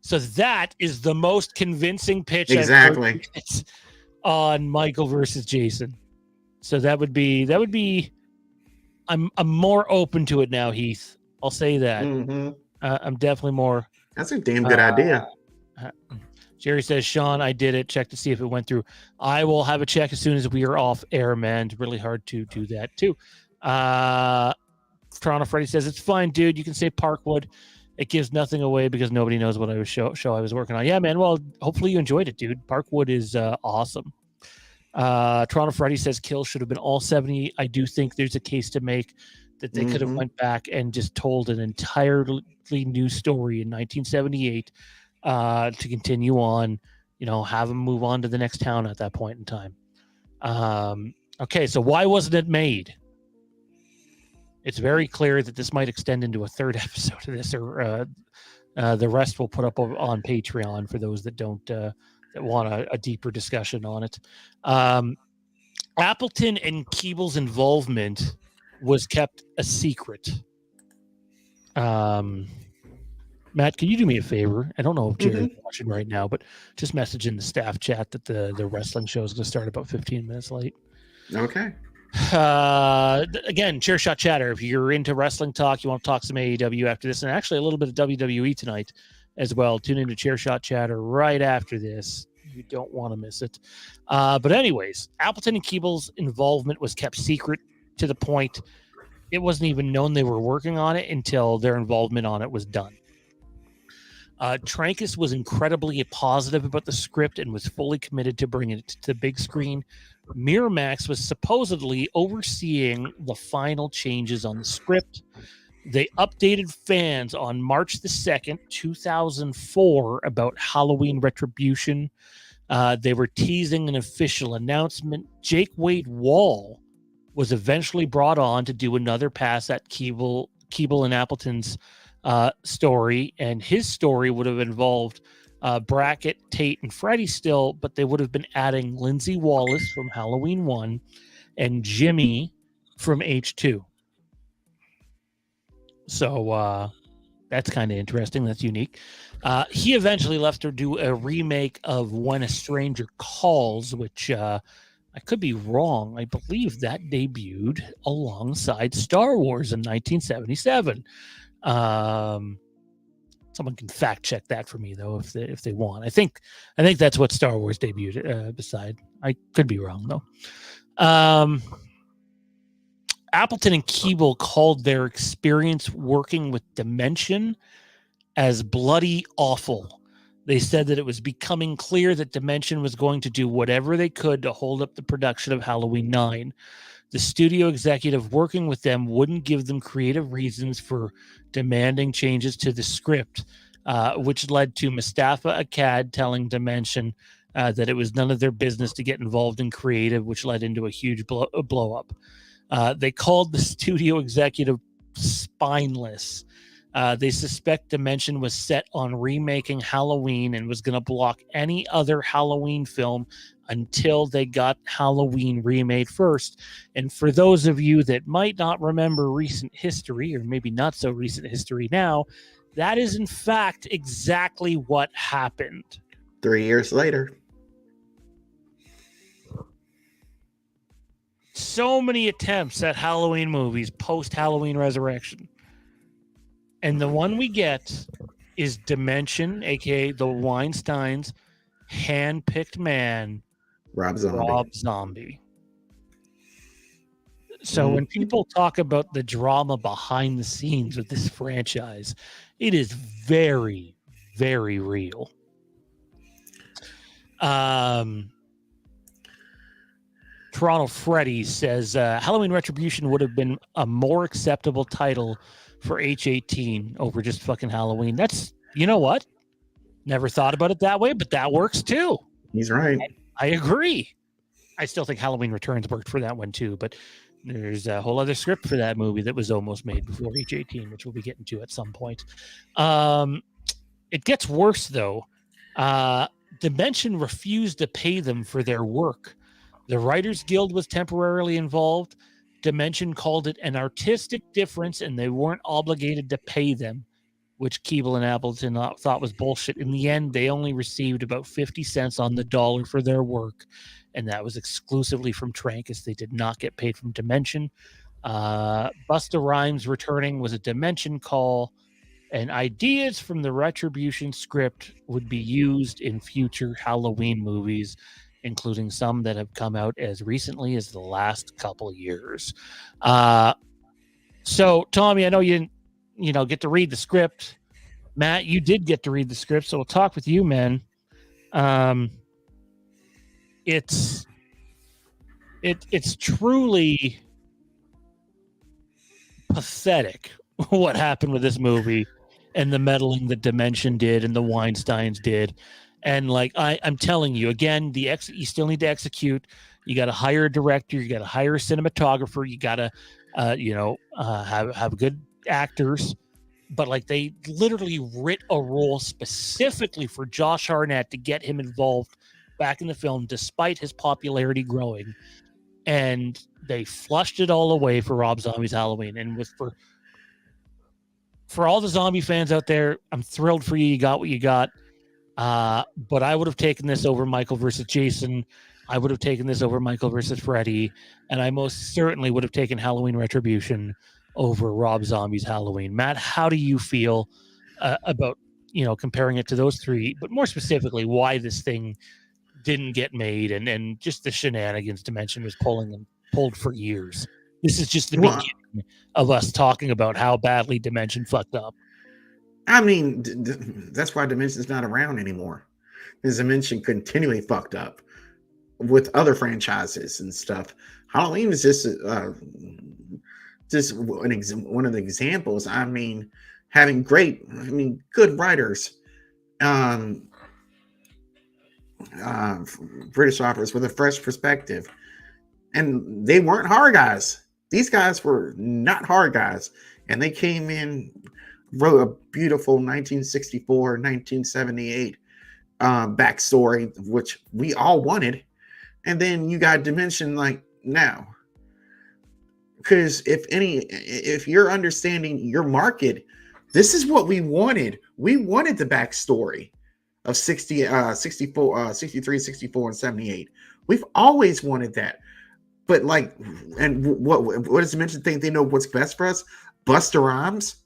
so that is the most convincing pitch exactly on Michael versus Jason. So that would be I'm more open to it now, Heath. I'll say that. Mm-hmm. I'm definitely more. That's a damn good idea. Jerry says, Sean, I did it. Check to see if it went through. I will have a check as soon as we are off air, man. It's really hard to do that, too. Toronto Freddy says, it's fine, dude. You can say Parkwood. It gives nothing away because nobody knows what I was show I was working on. Yeah, man. Well, hopefully you enjoyed it, dude. Parkwood is awesome. Toronto Freddy says, Kill should have been all 70. I do think there's a case to make that they could have went back and just told an entirely new story in 1978 to continue on, have them move on to the next town at that point in time. Okay, so why wasn't it made? It's very clear that this might extend into a third episode of this, or the rest we'll put up on Patreon for those that don't that want a deeper discussion on it. Appleton and Keeble's involvement was kept a secret. Matt, can you do me a favor? I don't know if Jared's watching right now, but just message in the staff chat that the wrestling show is going to start about 15 minutes late. Okay. Again, Chair Shot Chatter. If you're into wrestling talk, you want to talk some AEW after this, and actually a little bit of WWE tonight as well. Tune into Chair Shot Chatter right after this. You don't want to miss it. But anyways, Appleton and Keeble's involvement was kept secret to the point it wasn't even known they were working on it until their involvement on it was done. Trancas was incredibly positive about the script and was fully committed to bringing it to the big screen. Miramax was supposedly overseeing the final changes on the script. They updated fans on March the 2nd, 2004 about Halloween Retribution. They were teasing an official announcement. Jake Wade Wall was eventually brought on to do another pass at Keeble and Appleton's story, and his story would have involved Brackett, Tate, and Freddy still, but they would have been adding Lindsay Wallace from Halloween 1 and Jimmy from H2. So that's kind of interesting. That's unique. He eventually left to do a remake of When a Stranger Calls, which I could be wrong. I believe that debuted alongside Star Wars in 1977. Someone can fact check that for me though, if they want. I think that's what Star Wars debuted beside. I could be wrong though. Appleton and Keeble called their experience working with Dimension as bloody awful. They said that it was becoming clear that Dimension was going to do whatever they could to hold up the production of Halloween 9. The studio executive working with them wouldn't give them creative reasons for demanding changes to the script, which led to Mustafa Akkad telling Dimension that it was none of their business to get involved in creative, which led into a huge blow up. They called the studio executive spineless. They suspect Dimension was set on remaking Halloween and was going to block any other Halloween film until they got Halloween remade first. And for those of you that might not remember recent history, or maybe not so recent history now, that is in fact exactly what happened. 3 years later. So many attempts at Halloween movies post-Halloween Resurrection. And the one we get is Dimension, aka the Weinstein's hand-picked man, Rob Zombie. So when people talk about the drama behind the scenes with this franchise, it is very, very real. Toronto Freddy says Halloween Retribution would have been a more acceptable title for H18 over just fucking Halloween. That's, you know what? Never thought about it that way, but that works too. He's right. I agree. I still think Halloween Returns worked for that one too, but there's a whole other script for that movie that was almost made before H18, which we'll be getting to at some point. It gets worse though. Dimension refused to pay them for their work. The Writers Guild was temporarily involved. Dimension called it an artistic difference, and they weren't obligated to pay them, which Keeble and Appleton thought was bullshit. In the end, they only received about 50 cents on the dollar for their work, and that was exclusively from Trancas. They did not get paid from Dimension. Busta Rhymes returning was a Dimension call, and ideas from the Retribution script would be used in future Halloween movies, including some that have come out as recently as the last couple of years. So, Tommy, I know you didn't, get to read the script. Matt, you did get to read the script, so we'll talk with you, man. It's truly pathetic what happened with this movie. and the meddling that Dimension did and the Weinsteins did. And like I'm telling you again, you still need to execute. You got to hire a director. You got to hire a cinematographer. You got to, have good actors. But like they literally writ a role specifically for Josh Harnett to get him involved back in the film, despite his popularity growing. And they flushed it all away for Rob Zombie's Halloween. And for all the zombie fans out there, I'm thrilled for you. You got what you got. But I would have taken this over Michael versus Jason. I would have taken this over Michael versus Freddy. And I most certainly would have taken Halloween Retribution over Rob Zombie's Halloween. Matt, how do you feel about, comparing it to those three, but more specifically, why this thing didn't get made and just the shenanigans Dimension was pulled for years? This is just the beginning of us talking about how badly Dimension fucked up. I mean, that's why Dimension's not around anymore. Because Dimension continually fucked up with other franchises and stuff. Halloween is just one of the examples. I mean, having good writers, British authors with a fresh perspective, and they weren't horror guys. These guys were not horror guys, and they came in, wrote a beautiful 1964, 1978 backstory, which we all wanted, and then you got Dimension like now. Because if you're understanding your market, this is what we wanted. We wanted the backstory of 64, 63, 64, and 78. We've always wanted that. But like, and what does Dimension think they know what's best for us? Buster Rhymes?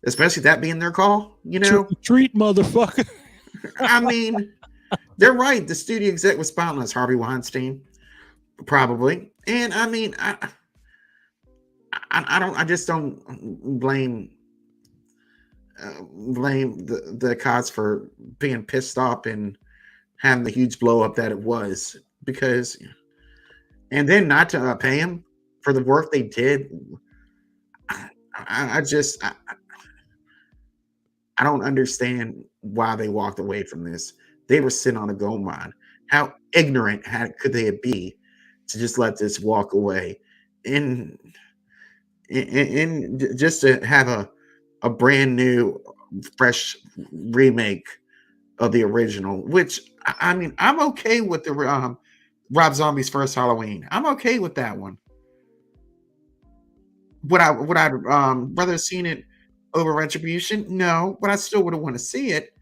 Especially that being their call, Treat, motherfucker. I mean, they're right. The studio exec was spineless, Harvey Weinstein, probably. And I mean, I just don't blame the cops for being pissed off and having the huge blow up that it was, because, and then not to pay him for the work they did. I don't understand why they walked away from this. They were sitting on a gold mine. How ignorant could they be to just let this walk away and just to have a brand new, fresh remake of the original? Which, I mean, I'm okay with the Rob Zombie's first Halloween. I'm okay with that one. Would I rather seen it over Retribution? No, but I still would have want to see it.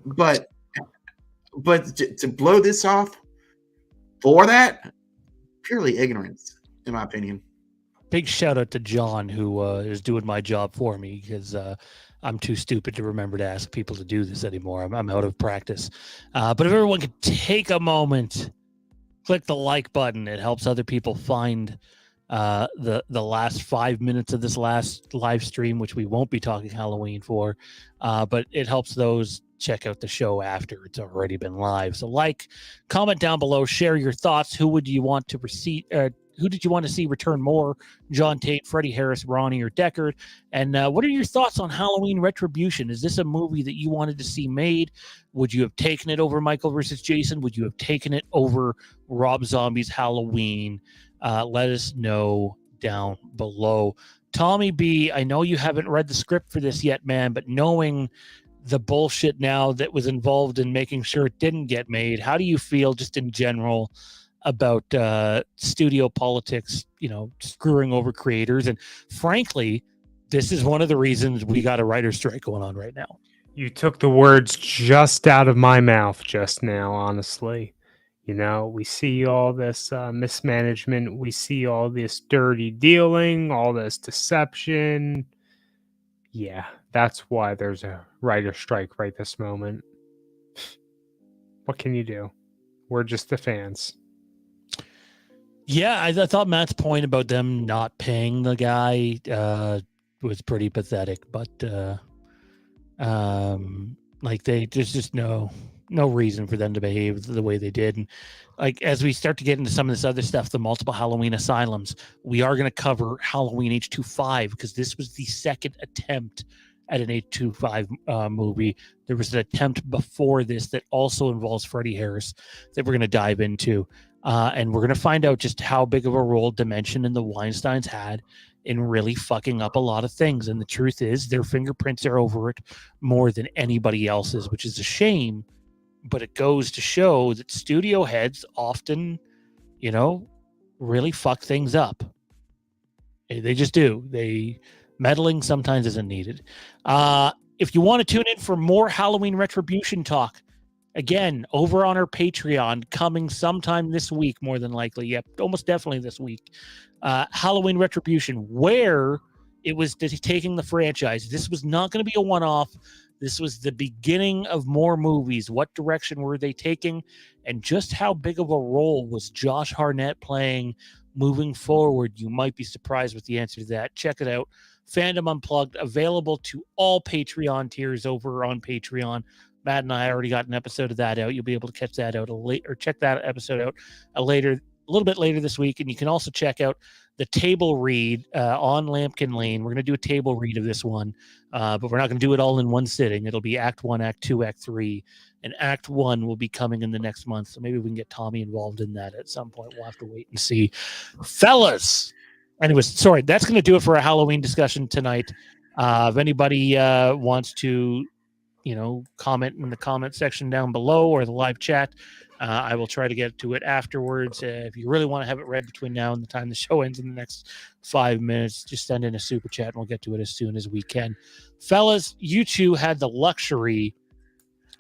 But to blow this off for that, purely ignorance, in my opinion. Big shout out to John, who is doing my job for me, because I'm too stupid to remember to ask people to do this anymore. I'm out of practice. But if everyone could take a moment, click the like button. It helps other people find the last 5 minutes of this last live stream, which we won't be talking Halloween for, but it helps those check out the show after it's already been live. So comment down below, share your thoughts. Who did you want to see return more? John Tate, Freddie Harris, Ronnie, or Deckard? And what are your thoughts on Halloween Retribution? Is this a movie that you wanted to see made? Would you have taken it over Michael versus Jason? Would you have taken it over Rob Zombie's Halloween? Let us know down below. Tommy B, I know you haven't read the script for this yet, man, but knowing the bullshit now that was involved in making sure it didn't get made, how do you feel just in general about studio politics, screwing over creators? And frankly, this is one of the reasons we got a writer's strike going on right now. You took the words just out of my mouth just now, honestly. We see all this mismanagement. We see all this dirty dealing, all this deception. Yeah, that's why there's a writer's strike right this moment. What can you do? We're just the fans. Yeah, I thought Matt's point about them not paying the guy was pretty pathetic, but there's just no reason for them to behave the way they did. And as we start to get into some of this other stuff, the multiple Halloween asylums, we are going to cover Halloween H25, because this was the second attempt at an 825 movie. There was an attempt before this that also involves Freddie Harris that we're going to dive into. And we're going to find out just how big of a role Dimension and the Weinsteins had in really fucking up a lot of things. And the truth is their fingerprints are over it more than anybody else's, which is a shame. But it goes to show that studio heads often, really fuck things up. They just do. Meddling sometimes isn't needed. If you want to tune in for more Halloween Retribution talk, again, over on our Patreon, coming sometime this week, more than likely. Yep, almost definitely this week. Halloween Retribution, where it was taking the franchise. This was not going to be a one-off. This was the beginning of more movies. What direction were they taking? And just how big of a role was Josh Harnett playing moving forward? You might be surprised with the answer to that. Check it out. Fandom Unplugged, available to all Patreon tiers over on Patreon. Matt and I already got an episode of that out. You'll be able to catch that out check that episode out a little bit later this week. And you can also check out the table read on Lampkin Lane. We're going to do a table read of this one, but we're not going to do it all in one sitting. It'll be Act 1, Act 2, Act 3, and Act 1 will be coming in the next month. So maybe we can get Tommy involved in that at some point. We'll have to wait and see. Fellas! Anyways, sorry, that's going to do it for a Halloween discussion tonight. If anybody wants to comment in the comment section down below or the live chat, I will try to get to it afterwards. If you really want to have it read between now and the time the show ends in the next 5 minutes, just send in a super chat and we'll get to it as soon as we can. Fellas, you two had the luxury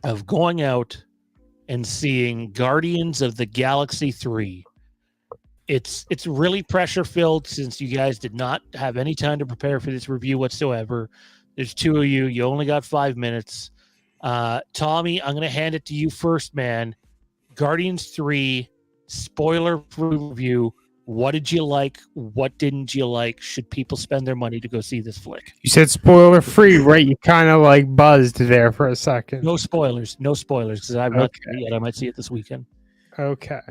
of going out and seeing Guardians of the Galaxy 3. It's really pressure filled since you guys did not have any time to prepare for this review whatsoever. There's two of you. You only got 5 minutes. Tommy, I'm going to hand it to you first, man. Guardians 3, spoiler-free review. What did you like? What didn't you like? Should people spend their money to go see this flick? You said spoiler-free, right? You kind of buzzed there for a second. No spoilers, because I've not seen it yet. I might see it this weekend. Okay.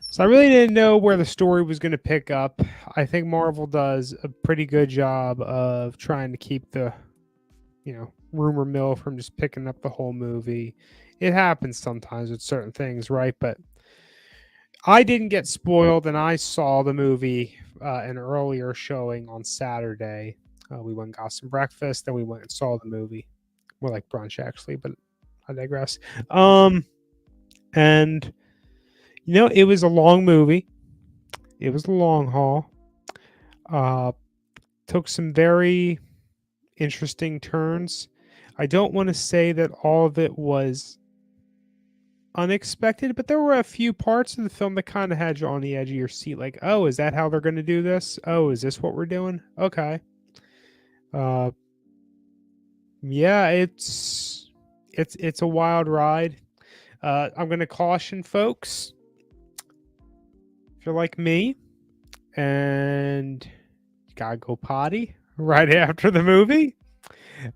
So I really didn't know where the story was going to pick up. I think Marvel does a pretty good job of trying to keep the, rumor mill from just picking up the whole movie. It happens sometimes with certain things, right? But I didn't get spoiled, and I saw the movie an earlier showing on Saturday. We went and got some breakfast, then we went and saw the movie. More like brunch, actually, but I digress. And... it was a long movie. It was a long haul. Took some very interesting turns. I don't want to say that all of it was unexpected, but there were a few parts of the film that kind of had you on the edge of your seat. Like, oh, is that how they're going to do this? Oh, is this what we're doing? Okay. Yeah, it's a wild ride. I'm going to caution folks. If you're like me and you gotta go potty right after the movie,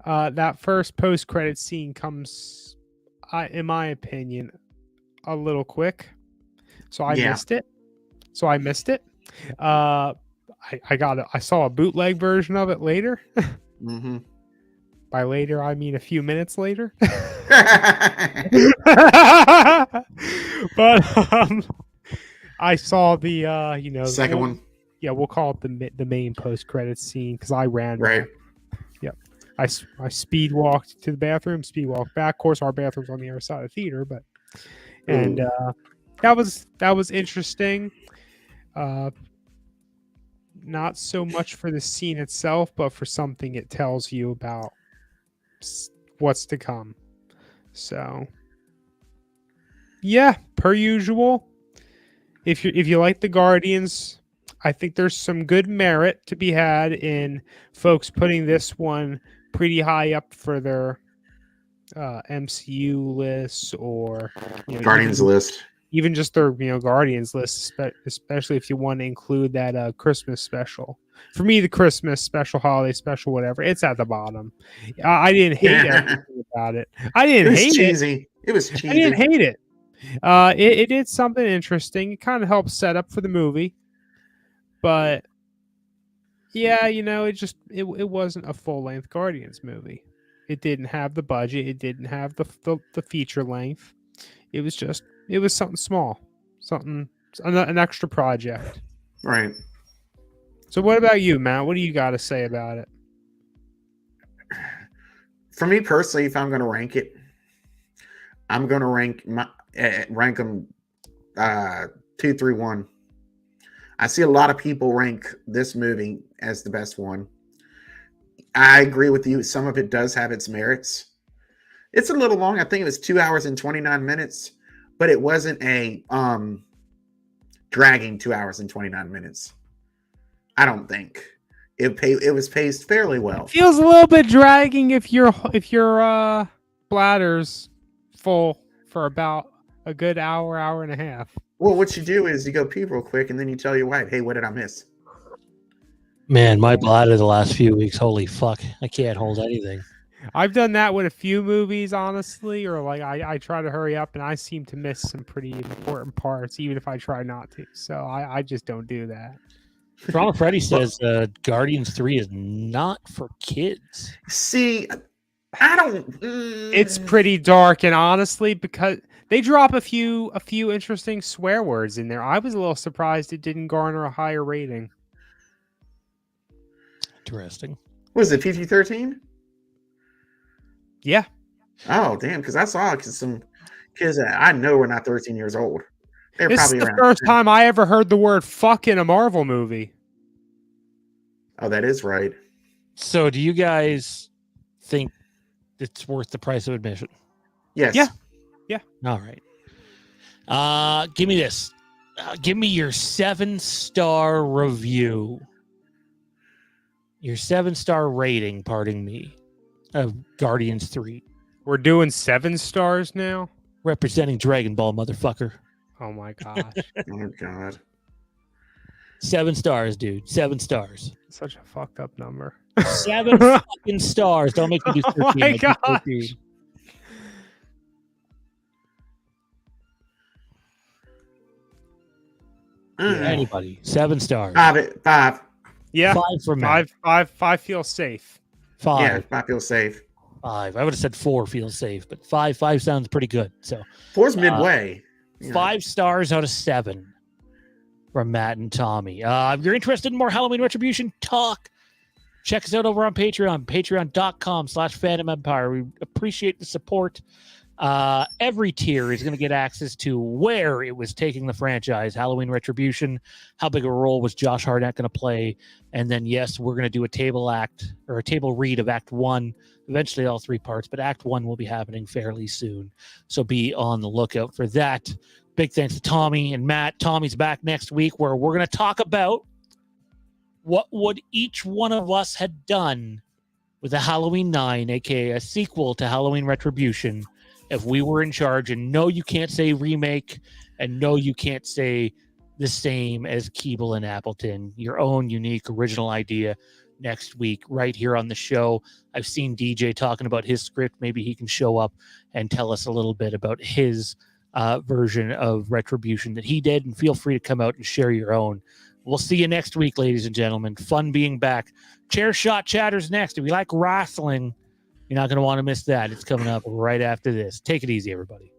that first post-credit scene comes, in my opinion, a little quick. So I missed it. I saw a bootleg version of it later. Mm-hmm. By later, I mean a few minutes later. But I saw the second one. Yeah, we'll call it the main post credits scene because I ran right. Back. Yep, I speed walked to the bathroom, speed walked back. Of course, our bathroom's on the other side of the theater, but that was interesting. Not so much for the scene itself, but for something it tells you about what's to come. So, yeah, per usual. If you like the Guardians, I think there's some good merit to be had in folks putting this one pretty high up for their MCU lists or Guardians list. Even just their Guardians list, especially if you want to include that Christmas special. For me, the Christmas special, holiday special, whatever, it's at the bottom. I didn't hate everything about it. I didn't hate cheesy. It was cheesy. I didn't hate it. It did something interesting. It kind of helped set up for the movie, but Yeah, it wasn't a full length Guardians movie. It didn't have the budget. It didn't have the feature length. It was something small, an extra project. Right. So what about you, Matt? What do you got to say about it? For me personally, if I'm going to rank it, I'm going to rank them 2, 3, 1. I see a lot of people rank this movie as the best one. I agree with you. Some of it does have its merits. It's a little long. I think it was 2 hours and 29 minutes, but it wasn't a dragging 2 hours and 29 minutes. I don't think it was paced fairly well. Feels a little bit dragging if your bladder's full for about a good hour and a half. Well, what you do is you go pee real quick, and then you tell your wife, "Hey, what did I miss?" Man, my bladder the last few weeks, holy fuck. I can't hold anything. I've done that with a few movies, honestly, or like I try to hurry up and I seem to miss some pretty important parts, even if I try not to. So I just don't do that. Toronto Freddy says Guardians 3 is not for kids. See, I don't. It's pretty dark, and honestly, because they drop a few interesting swear words in there, I was a little surprised it didn't garner a higher rating. Interesting. Was it PG-13? Yeah. Oh, damn! Because I saw some kids that I know were not 13 years old. They're This is probably the around first 10. time I ever heard the word "fuck" in a Marvel movie. Oh, that is right. So do you guys think it's worth the price of admission? Yes. Yeah. All right. Give me this. Give me your 7-star review. Your 7-star rating, pardon me, of Guardians 3. We're doing 7 stars now. Representing Dragon Ball, motherfucker. Oh my gosh. Oh God. 7 stars, dude. 7 stars. Such a fucked up number. 7 fucking stars. Don't make me do 13. Oh my I do gosh. 13. Anybody? 7 stars. 5. Yeah. 5 for Matt. Five feels safe. 5. Yeah, I feel safe. 5. I would have said 4 feels safe, but 5 sounds pretty good. So 4's midway. 5 stars out of 7 from Matt and Tommy. If you're interested in more Halloween Retribution talk, check us out over on Patreon, patreon.com/Fandom Empire. We appreciate the support. Every tier is going to get access to where it was taking the franchise, Halloween Retribution, how big a role was Josh Harnett going to play, and then, yes, we're going to do a table read of Act 1, eventually all 3 parts, but Act 1 will be happening fairly soon, so be on the lookout for that. Big thanks to Tommy and Matt. Tommy's back next week, where we're going to talk about what would each one of us had done with a Halloween 9, aka a sequel to Halloween Retribution, if we were in charge. And no, you can't say remake, and no, you can't say the same as Keeble and Appleton. Your own unique original idea next week right here on the show. I've seen DJ talking about his script. Maybe he can show up and tell us a little bit about his version of Retribution that he did, and feel free to come out and share your own. We'll see you next week, ladies and gentlemen. Fun being back. Chair Shot Chatter's next. If you like wrestling, you're not going to want to miss that. It's coming up right after this. Take it easy, everybody.